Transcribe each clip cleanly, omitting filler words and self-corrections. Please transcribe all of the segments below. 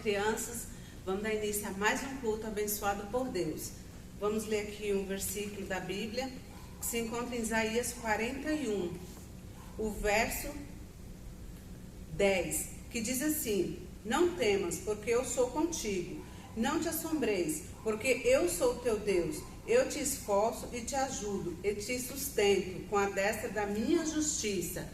Crianças, vamos dar início a mais um culto abençoado por Deus. Vamos ler aqui um versículo da Bíblia que se encontra em Isaías 41, o verso 10, que diz assim: não temas, porque eu sou contigo, não te assombreis, porque eu sou o teu Deus, eu te esforço e te ajudo, e te sustento com a destra da minha justiça.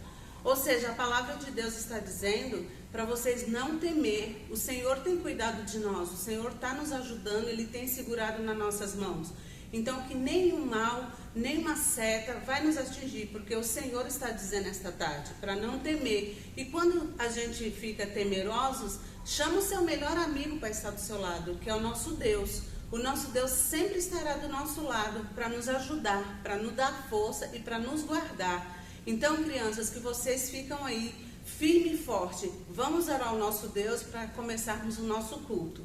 Ou seja, a palavra de Deus está dizendo para vocês não temer. O Senhor tem cuidado de nós, o Senhor está nos ajudando, Ele tem segurado nas nossas mãos. Então que nenhum mal, nenhuma seta vai nos atingir, porque o Senhor está dizendo esta tarde para não temer. E quando a gente fica temerosos, chama o seu melhor amigo para estar do seu lado, que é o nosso Deus. O nosso Deus sempre estará do nosso lado para nos ajudar, para nos dar força e para nos guardar. Então, crianças, que vocês ficam aí firme e forte. Vamos orar ao nosso Deus para começarmos o nosso culto.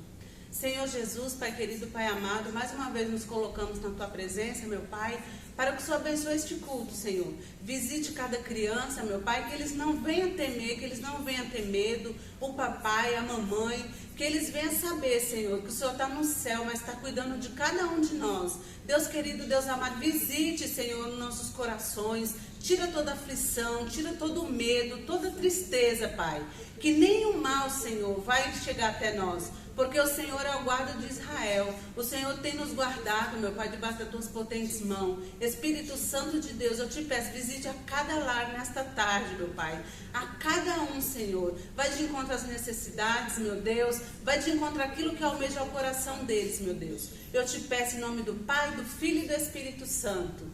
Senhor Jesus, Pai querido, Pai amado, mais uma vez nos colocamos na Tua presença, meu Pai, para que o Senhor abençoe este culto, Senhor. Visite cada criança, meu Pai, que eles não venham temer, que eles não venham ter medo, o papai, a mamãe, que eles venham saber, Senhor, que o Senhor está no céu, mas está cuidando de cada um de nós. Deus querido, Deus amado, visite, Senhor, nos nossos corações, tira toda aflição, tira todo o medo, toda tristeza, Pai. Que nenhum mal, Senhor, vai chegar até nós, porque o Senhor é o guarda de Israel. O Senhor tem nos guardado, meu Pai, debaixo das Tuas potentes mãos. Espírito Santo de Deus, eu te peço, visite a cada lar nesta tarde, meu Pai. A cada um, Senhor. Vai de encontro às necessidades, meu Deus. Vai de encontro àquilo que almeja o coração deles, meu Deus. Eu te peço em nome do Pai, do Filho e do Espírito Santo.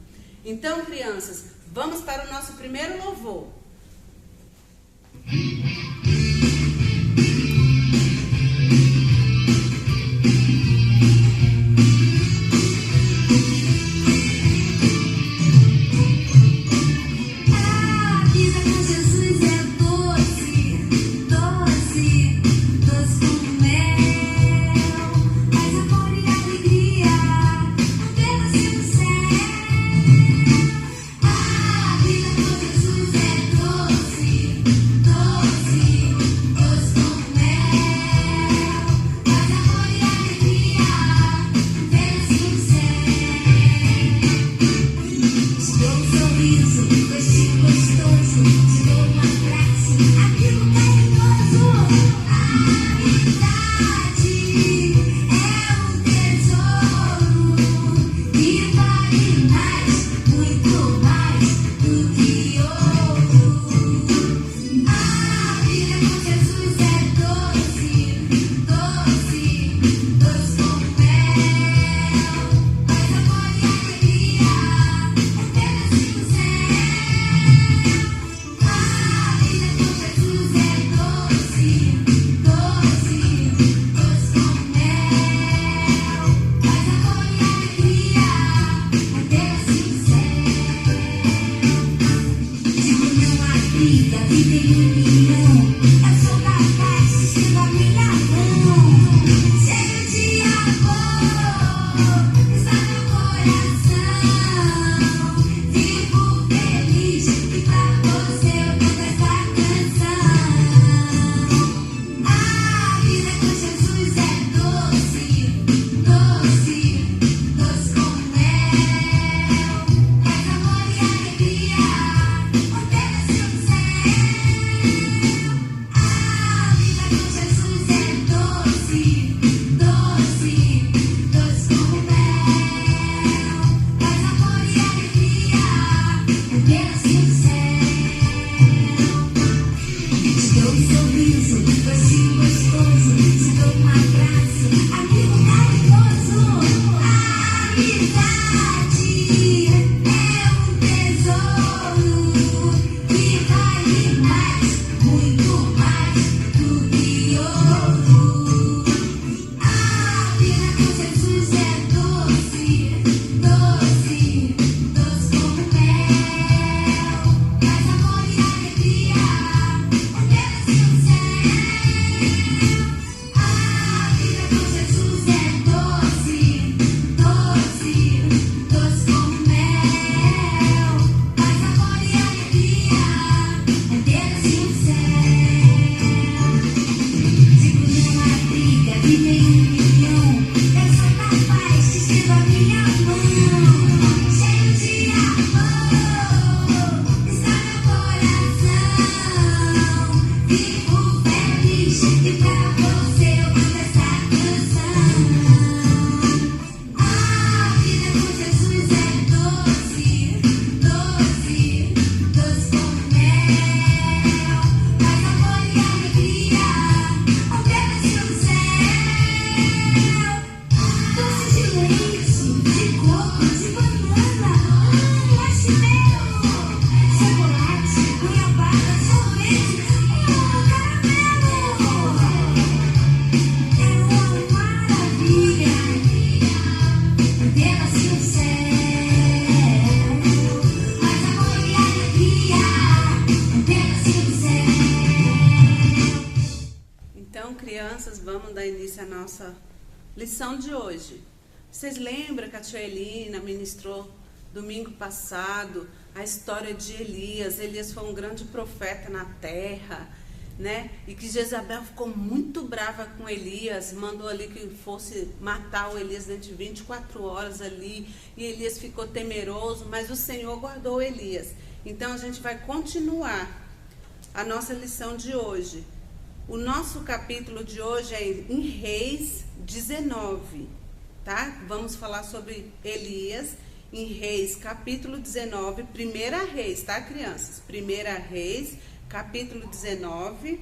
Então, crianças, vamos para o nosso primeiro louvor. Doce, Então, crianças, vamos dar início à nossa lição de hoje. Vocês lembram que a tia Elina ministrou domingo passado a história de Elias? Elias foi um grande profeta na terra, né? E que Jezabel ficou muito brava com Elias, mandou ali que fosse matar o Elias dentro de 24 horas ali, e Elias ficou temeroso, mas o Senhor guardou Elias. Então a gente vai continuar a nossa lição de hoje. O nosso capítulo de hoje é em Reis 19, tá? Vamos falar sobre Elias em Reis, capítulo 19, Primeira Reis, tá, crianças? Primeira Reis, capítulo 19,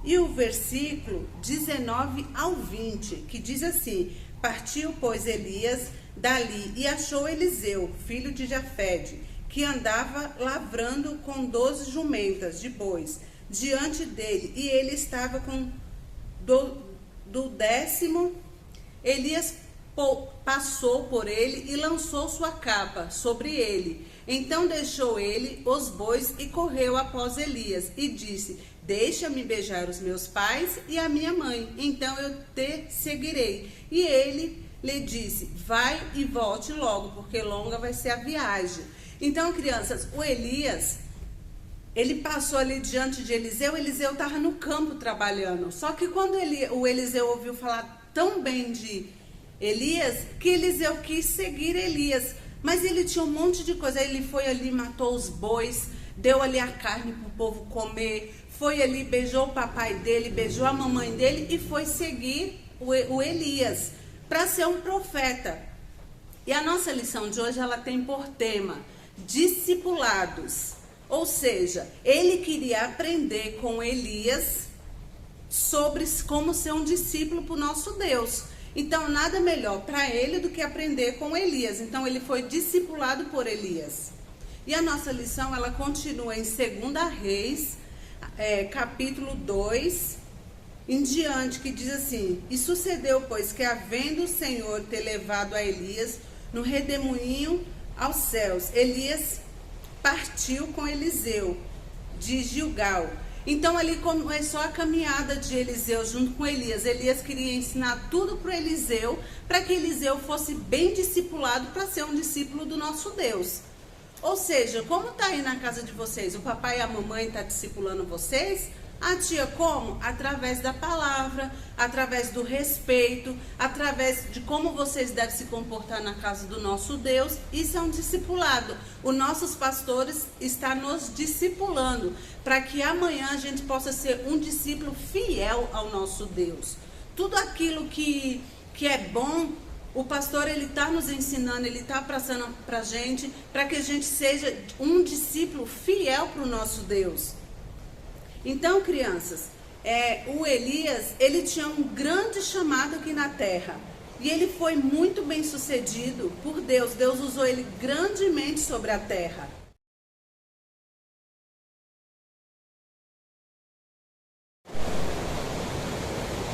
e o versículo 19 ao 20, que diz assim: Partiu, pois, Elias dali e achou Eliseu, filho de Jafede, que andava lavrando com 12 jumentas de bois diante dele, e ele estava com do 10º. Elias passou por ele e lançou sua capa sobre ele. Então deixou ele os bois e correu após Elias e disse: Deixa-me beijar os meus pais e a minha mãe, então eu te seguirei. E ele lhe disse: Vai e volte logo, porque longa vai ser a viagem. Então, crianças, o Elias, ele passou ali diante de Eliseu. Eliseu estava no campo trabalhando. Só que quando o Eliseu ouviu falar tão bem de Elias, que Eliseu quis seguir Elias. Mas ele tinha um monte de coisa. Aí ele foi ali, matou os bois, deu ali a carne para o povo comer, foi ali, beijou o papai dele, beijou a mamãe dele e foi seguir o Elias para ser um profeta. E a nossa lição de hoje, ela tem por tema discipulados. Ou seja, ele queria aprender com Elias sobre como ser um discípulo para o nosso Deus. Então, nada melhor para ele do que aprender com Elias. Então, ele foi discipulado por Elias. E a nossa lição, ela continua em 2 Reis, capítulo 2, em diante, que diz assim: E sucedeu, pois, que havendo o Senhor ter levado a Elias no redemoinho aos céus, Elias partiu com Eliseu de Gilgal. Então ali começou a caminhada de Eliseu junto com Elias. Elias queria ensinar tudo para Eliseu, para que Eliseu fosse bem discipulado para ser um discípulo do nosso Deus. Ou seja, como está aí na casa de vocês? O papai e a mamãe estão discipulando vocês? A tia como? Através da palavra, através do respeito, através de como vocês devem se comportar na casa do nosso Deus. Isso é um discipulado. Os nossos pastores estão nos discipulando para que amanhã a gente possa ser um discípulo fiel ao nosso Deus. Tudo aquilo que é bom, o pastor ele está nos ensinando, ele está passando para a gente, para que a gente seja um discípulo fiel para o nosso Deus. Então, crianças, o Elias, ele tinha um grande chamado aqui na terra. E ele foi muito bem sucedido por Deus. Deus usou ele grandemente sobre a terra.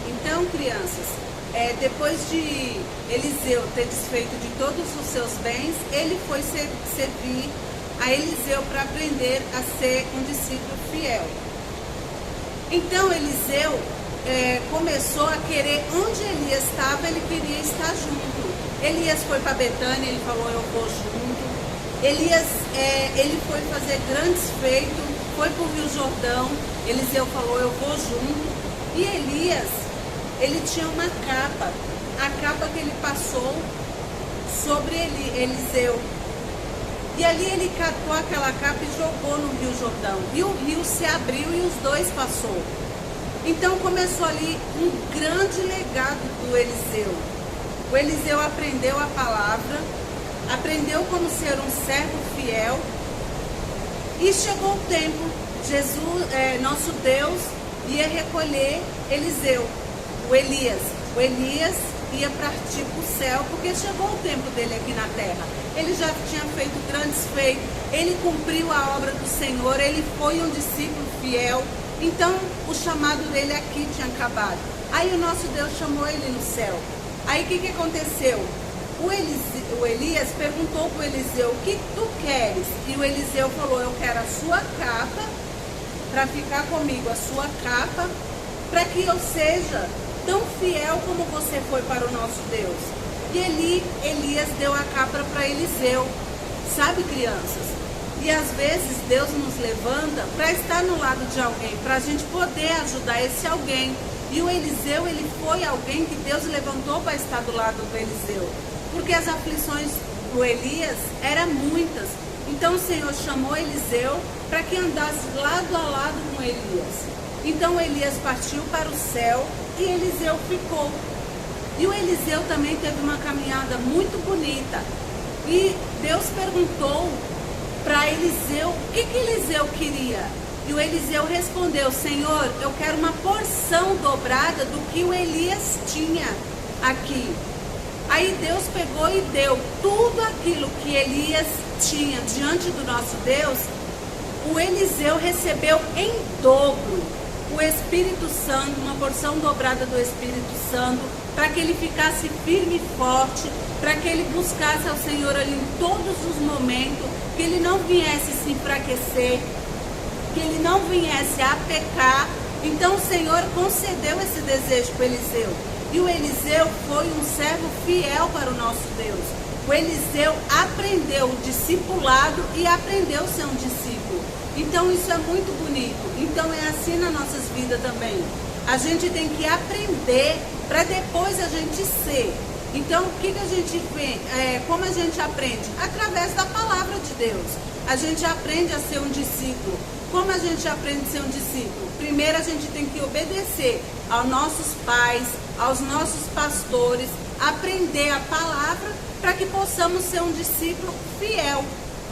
Então, crianças, depois de Eliseu ter desfeito de todos os seus bens, ele foi servir a Eliseu para aprender a ser um discípulo fiel. Então Eliseu começou a querer, onde Elias estava, ele queria estar junto. Elias foi para Betânia, ele falou: eu vou junto. Elias, ele foi fazer grandes feitos, foi para o Rio Jordão. Eliseu falou: eu vou junto. E Elias, ele tinha uma capa, a capa que ele passou sobre Eliseu. E ali ele catou aquela capa e jogou no Rio Jordão. E o rio se abriu e os dois passou. Então começou ali um grande legado do Eliseu. O Eliseu aprendeu a palavra, aprendeu como ser um servo fiel. E chegou o tempo, nosso Deus ia recolher Eliseu, o Elias. O Elias ia partir para o céu, porque chegou o tempo dele aqui na terra. Ele já tinha feito grandes feitos, ele cumpriu a obra do Senhor, ele foi um discípulo fiel. Então o chamado dele aqui tinha acabado. Aí o nosso Deus chamou ele no céu. Aí o que aconteceu? O Elias perguntou para o Eliseu: o que tu queres? E o Eliseu falou: eu quero a sua capa, para ficar comigo, a sua capa, que eu seja tão fiel como você foi para o nosso Deus. E Elias deu a cabra para Eliseu. Sabe, crianças? E às vezes Deus nos levanta para estar no lado de alguém, para a gente poder ajudar esse alguém. E o Eliseu, ele foi alguém que Deus levantou para estar do lado do Eliseu. Porque as aflições do Elias eram muitas. Então o Senhor chamou Eliseu para que andasse lado a lado com Elias. Então Elias partiu para o céu e Eliseu ficou. E o Eliseu também teve uma caminhada muito bonita. E Deus perguntou para Eliseu o que Eliseu queria. E o Eliseu respondeu: Senhor, eu quero uma porção dobrada do que o Elias tinha aqui. Aí Deus pegou e deu tudo aquilo que Elias tinha diante do nosso Deus. O Eliseu recebeu em dobro o Espírito Santo, uma porção dobrada do Espírito Santo, para que ele ficasse firme e forte, para que ele buscasse ao Senhor ali em todos os momentos, que ele não viesse se enfraquecer, que ele não viesse a pecar. Então o Senhor concedeu esse desejo para Eliseu. E o Eliseu foi um servo fiel para o nosso Deus. O Eliseu aprendeu o discipulado e aprendeu a ser um discípulo. Então isso é muito bonito. Então é assim nas nossas vidas também. A gente tem que aprender para depois a gente ser. Então o que a gente vê? Como a gente aprende? Através da palavra de Deus. A gente aprende a ser um discípulo. Como a gente aprende a ser um discípulo? Primeiro a gente tem que obedecer aos nossos pais, aos nossos pastores, aprender a palavra para que possamos ser um discípulo fiel.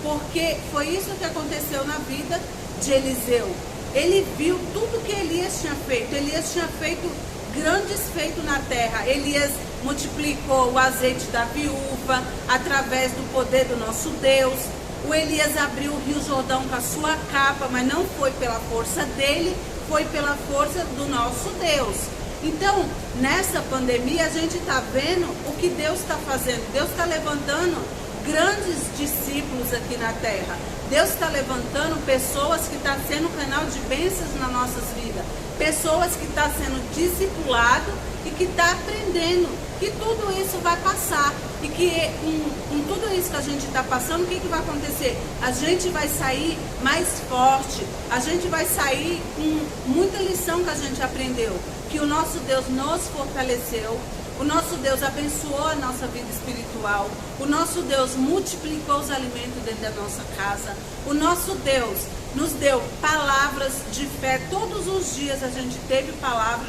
Porque foi isso que aconteceu na vida de Eliseu. Ele viu tudo que Elias tinha feito. Elias tinha feito grandes feitos na terra. Elias multiplicou o azeite da viúva através do poder do nosso Deus. O Elias abriu o Rio Jordão com a sua capa, mas não foi pela força dele, foi pela força do nosso Deus. Então, nessa pandemia, a gente está vendo o que Deus está fazendo. Deus está levantando grandes discípulos aqui na terra. Deus está levantando pessoas que estão sendo canal de bênçãos nas nossas vidas. Pessoas que estão sendo discipulado e que estão aprendendo que tudo isso vai passar. E que com tudo isso que a gente está passando, o que vai acontecer? A gente vai sair mais forte. A gente vai sair com muita lição que a gente aprendeu. Que o nosso Deus nos fortaleceu. O nosso Deus abençoou a nossa vida espiritual. O nosso Deus multiplicou os alimentos dentro da nossa casa. O nosso Deus nos deu palavras de fé. Todos os dias a gente teve palavra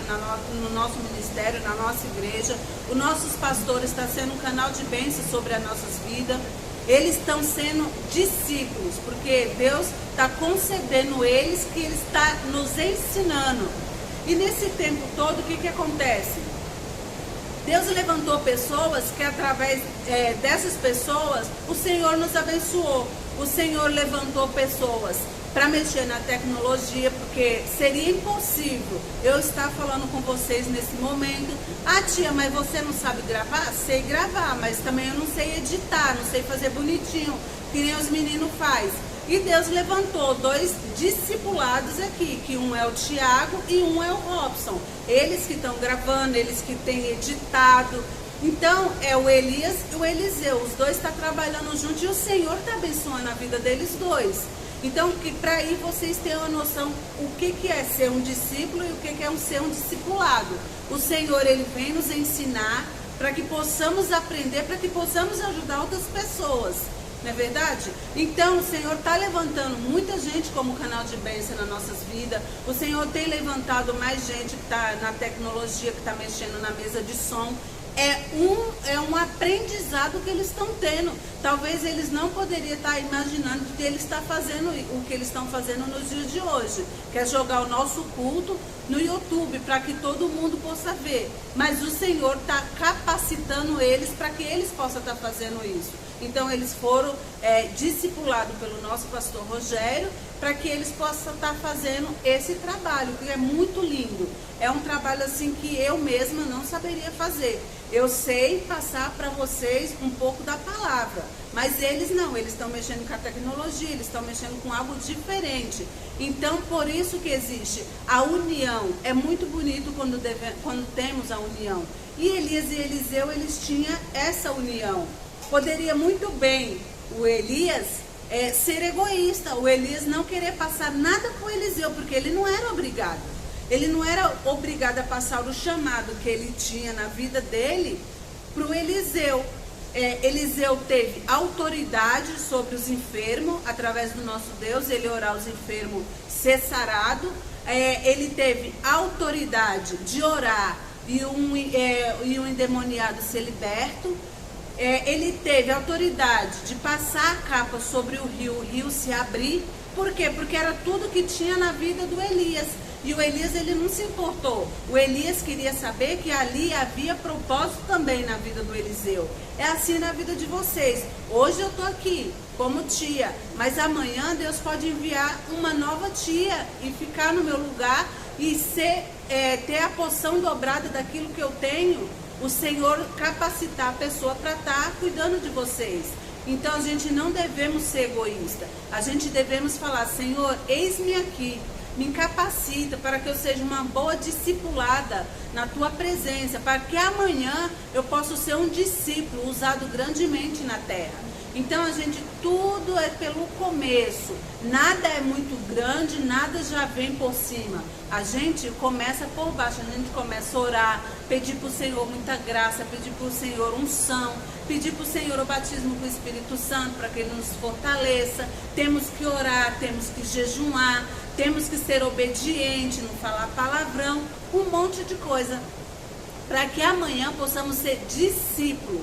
no nosso ministério, na nossa igreja. Os nossos pastores estão sendo um canal de bênção sobre as nossas vidas. Eles estão sendo discípulos, porque Deus está concedendo eles, que Ele está nos ensinando. E nesse tempo todo, o que acontece? Deus levantou pessoas que através dessas pessoas o Senhor nos abençoou. O Senhor levantou pessoas para mexer na tecnologia, porque seria impossível eu estar falando com vocês nesse momento. Ah, tia, mas você não sabe gravar? Sei gravar, mas também eu não sei editar, não sei fazer bonitinho, que nem os meninos fazem. E Deus levantou 2 discipulados aqui, que um é o Tiago e um é o Robson. Eles que estão gravando, eles que têm editado. Então, é o Elias e o Eliseu. Os 2 estão trabalhando juntos e o Senhor está abençoando a vida deles 2. Então, para aí vocês tenham uma noção o que é ser um discípulo e o que é ser um discipulado. O Senhor, Ele vem nos ensinar para que possamos aprender, para que possamos ajudar outras pessoas. Não é verdade? Então o Senhor está levantando muita gente como canal de bênção nas nossas vidas. O Senhor tem levantado mais gente que está na tecnologia, que está mexendo na mesa de som. É um aprendizado que eles estão tendo. Talvez eles não poderiam estar imaginando que eles estão fazendo o que eles estão fazendo nos dias de hoje, que é jogar o nosso culto no YouTube para que todo mundo possa ver. Mas o Senhor está capacitando eles para que eles possam estar fazendo isso. Então eles foram discipulados pelo nosso pastor Rogério, para que eles possam estar fazendo esse trabalho, que é muito lindo. É um trabalho assim que eu mesma não saberia fazer. Eu sei passar para vocês um pouco da palavra, mas eles não, eles estão mexendo com a tecnologia, eles estão mexendo com algo diferente. Então, por isso que existe a união. É muito bonito quando temos a união. E Elias e Eliseu, eles tinham essa união. Poderia muito bem o Elias ser egoísta, o Elias não querer passar nada para o Eliseu, porque ele não era obrigado. Ele não era obrigado a passar o chamado que ele tinha na vida dele para o Eliseu. Eliseu teve autoridade sobre os enfermos, através do nosso Deus, ele orar os enfermos ser sarado. Ele teve autoridade de orar e um endemoniado ser liberto. Ele teve autoridade de passar a capa sobre o rio se abrir. Por quê? Porque era tudo que tinha na vida do Elias. E o Elias, ele não se importou. O Elias queria saber que ali havia propósito também na vida do Eliseu. É assim na vida de vocês. Hoje eu estou aqui como tia, mas amanhã Deus pode enviar uma nova tia e ficar no meu lugar e ter a porção dobrada daquilo que eu tenho. O Senhor capacitar a pessoa para estar cuidando de vocês. Então a gente não devemos ser egoísta. A gente devemos falar: Senhor, eis-me aqui, me capacita para que eu seja uma boa discipulada na tua presença, para que amanhã eu possa ser um discípulo usado grandemente na terra. Então tudo é pelo começo, nada é muito grande, nada já vem por cima. A gente começa por baixo, a gente começa a orar, pedir para o Senhor muita graça, pedir para o Senhor unção, pedir para o Senhor o batismo com o Espírito Santo, para que Ele nos fortaleça. Temos que orar, temos que jejuar, temos que ser obediente, não falar palavrão, um monte de coisa, para que amanhã possamos ser discípulos.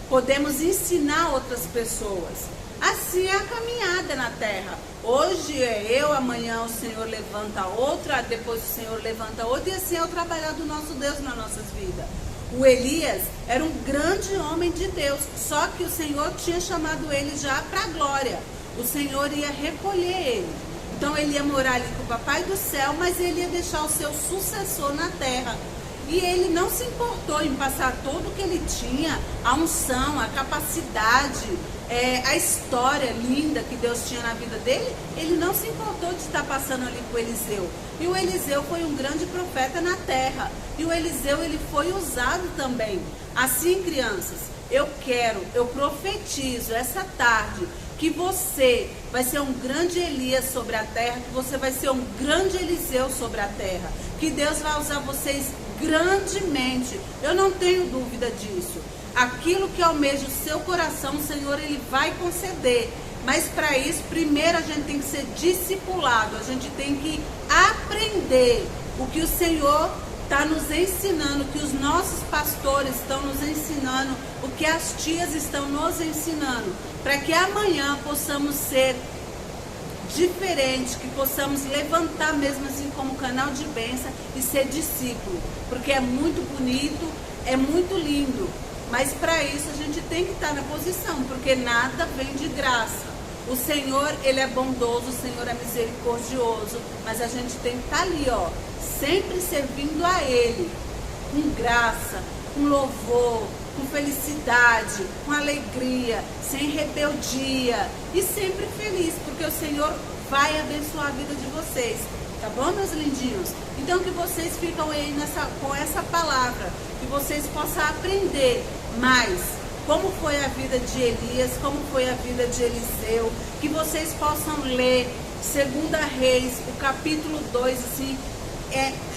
Podemos ensinar outras pessoas. Assim é a caminhada na terra. Hoje é eu, amanhã o Senhor levanta outra, depois o Senhor levanta outra, e assim é o trabalhar do nosso Deus nas nossas vidas. O Elias era um grande homem de Deus, só que o Senhor tinha chamado ele já para a glória. O Senhor ia recolher ele. Então ele ia morar ali com o Papai do Céu, mas ele ia deixar o seu sucessor na terra. E ele não se importou em passar tudo o que ele tinha, a unção, a capacidade, a história linda que Deus tinha na vida dele. Ele não se importou de estar passando ali com o Eliseu. E o Eliseu foi um grande profeta na terra. E o Eliseu, ele foi usado também. Assim, crianças, eu profetizo essa tarde que você vai ser um grande Elias sobre a terra, que você vai ser um grande Eliseu sobre a terra, que Deus vai usar vocês grandemente. Eu não tenho dúvida disso. Aquilo que almeja o seu coração, o Senhor, Ele vai conceder. Mas para isso, primeiro a gente tem que ser discipulado, a gente tem que aprender o que o Senhor está nos ensinando, o que os nossos pastores estão nos ensinando, o que as tias estão nos ensinando, para que amanhã possamos ser diferentes, que possamos levantar mesmo assim como canal de bênção e ser discípulo, porque é muito bonito, é muito lindo, mas para isso a gente tem que estar na posição, porque nada vem de graça. O Senhor, Ele é bondoso, o Senhor é misericordioso, mas a gente tem que estar ali, ó, sempre servindo a Ele, com graça, com louvor, com felicidade, com alegria, sem rebeldia e sempre feliz, porque o Senhor vai abençoar a vida de vocês, tá bom, meus lindinhos? Então que vocês ficam aí com essa palavra, que vocês possam aprender mais como foi a vida de Elias, como foi a vida de Eliseu, que vocês possam ler 2 Reis, o capítulo 2, assim,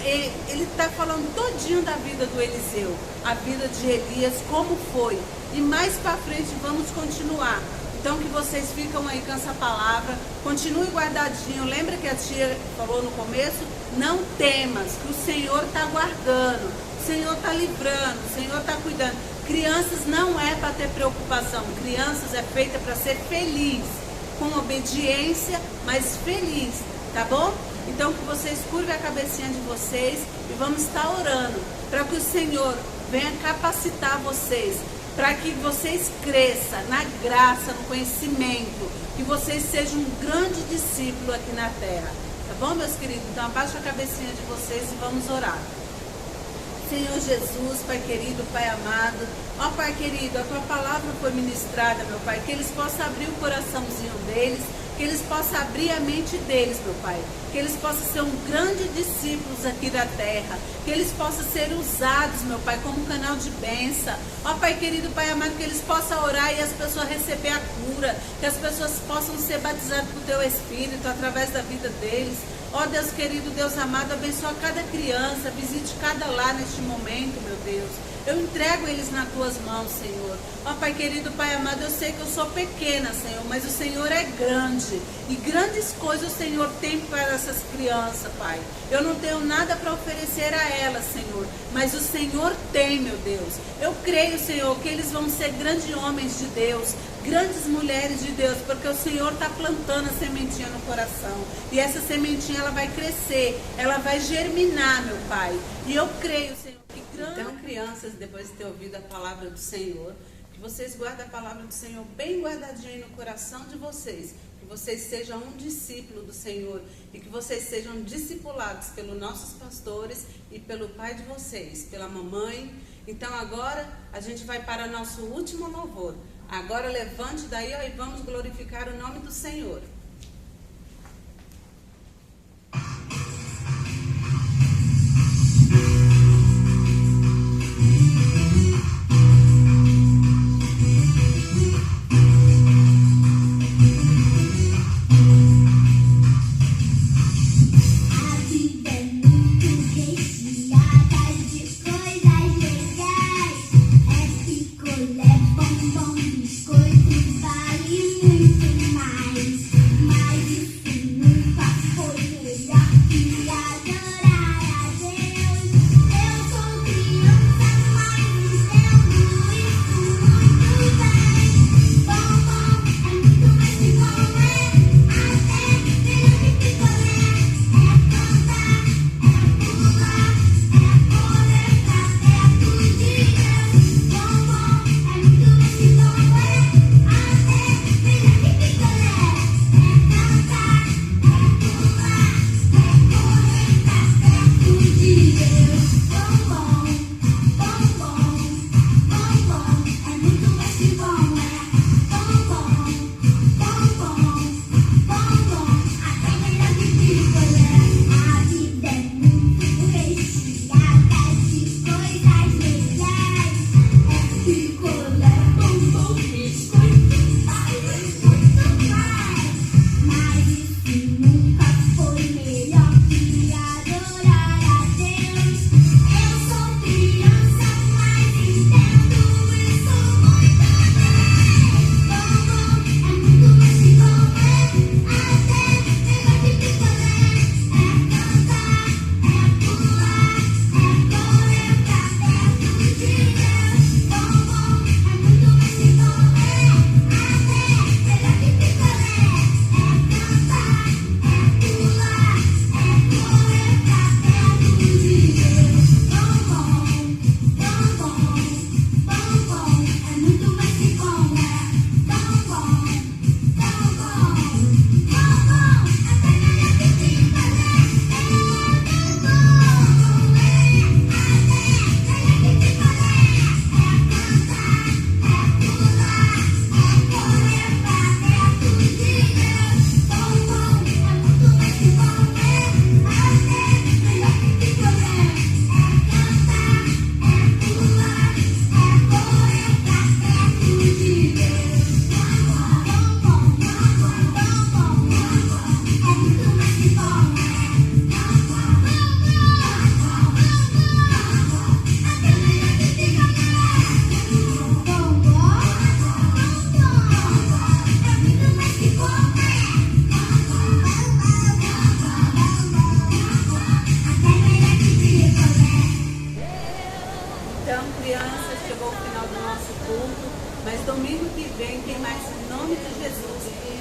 ele está falando todinho da vida do Eliseu, a vida de Elias, como foi. E mais para frente vamos continuar. Então que vocês ficam aí com essa palavra, continue guardadinho. Lembra que a tia falou no começo? Não temas, que o Senhor está guardando, o Senhor está livrando, o Senhor está cuidando. Crianças não é para ter preocupação, crianças é feita para ser feliz, com obediência, mas feliz, tá bom? Então que vocês curvem a cabecinha de vocês e vamos estar orando para que o Senhor venha capacitar vocês para que vocês cresçam na graça, no conhecimento, que vocês sejam um grande discípulo aqui na terra. Tá bom, meus queridos? Então abaixa a cabecinha de vocês e vamos orar. Senhor Jesus, Pai querido, Pai amado, ó Pai querido, a Tua palavra foi ministrada, meu Pai, que eles possam abrir o coraçãozinho deles, que eles possam abrir a mente deles, meu Pai, que eles possam ser um grande discípulos aqui da terra, que eles possam ser usados, meu Pai, como canal de bênção, ó Pai querido, Pai amado, que eles possam orar e as pessoas receber a cura, que as pessoas possam ser batizadas por Teu Espírito através da vida deles. Ó Deus querido, Deus amado, abençoa cada criança, visite cada lar neste momento, meu Deus. Eu entrego eles nas Tuas mãos, Senhor. Ó Pai querido, Pai amado, eu sei que eu sou pequena, Senhor, mas o Senhor é grande. E grandes coisas o Senhor tem para essas crianças, Pai. Eu não tenho nada para oferecer a elas, Senhor, mas o Senhor tem, meu Deus. Eu creio, Senhor, que eles vão ser grandes homens de Deus, grandes mulheres de Deus, porque o Senhor está plantando a sementinha no coração. E essa sementinha, ela vai crescer, ela vai germinar, meu Pai. E eu creio, Senhor, que Então, crianças, depois de ter ouvido a palavra do Senhor, que vocês guardem a palavra do Senhor bem guardadinha aí no coração de vocês. Que vocês sejam um discípulo do Senhor e que vocês sejam discipulados pelos nossos pastores e pelo pai de vocês, pela mamãe. Então, agora a gente vai para nosso último louvor. Agora levante daí, ó, e vamos glorificar o nome do Senhor.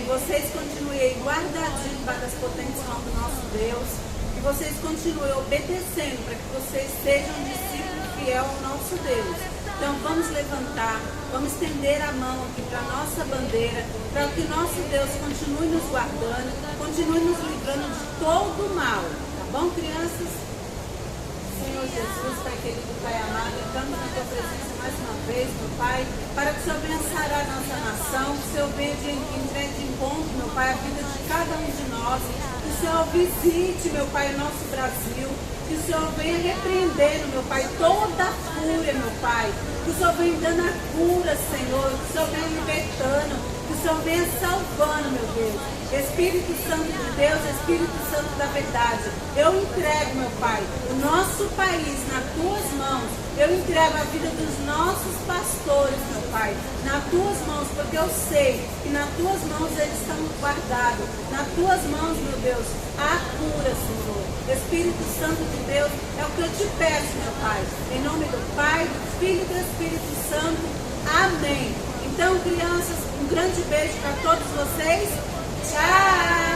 vocês continuem aí guardadinhos para as potentes mãos do nosso Deus, que vocês continuem obedecendo para que vocês sejam discípulos fiel ao nosso Deus. Então vamos levantar, vamos estender a mão aqui para a nossa bandeira, para que o nosso Deus continue nos guardando, continue nos livrando de todo o mal. Tá bom, crianças? Senhor Jesus, Pai querido, Pai amado, entramos na tua presença mais uma vez, meu Pai, para que o Senhor venha sarar a nossa nação, que o Senhor venha de encontro, meu Pai, a vida de cada um de nós, que o Senhor visite, meu Pai, o nosso Brasil, que o Senhor venha repreendendo, meu Pai, toda a fúria, meu Pai, que o Senhor venha dando a cura, Senhor, que o Senhor venha libertando, que o Senhor venha salvando, meu Deus. Espírito Santo de Deus, Espírito Santo da verdade, eu entrego, meu Pai, o nosso país nas tuas mãos. Eu entrego a vida dos nossos pastores, meu Pai, nas tuas mãos, porque eu sei que nas tuas mãos eles estão guardados. Nas tuas mãos, meu Deus, há cura, Senhor. Espírito Santo de Deus, é o que eu te peço, meu Pai. Em nome do Pai, do Filho e do Espírito Santo. Amém. Então, crianças, um grande beijo para todos vocês. Tchau!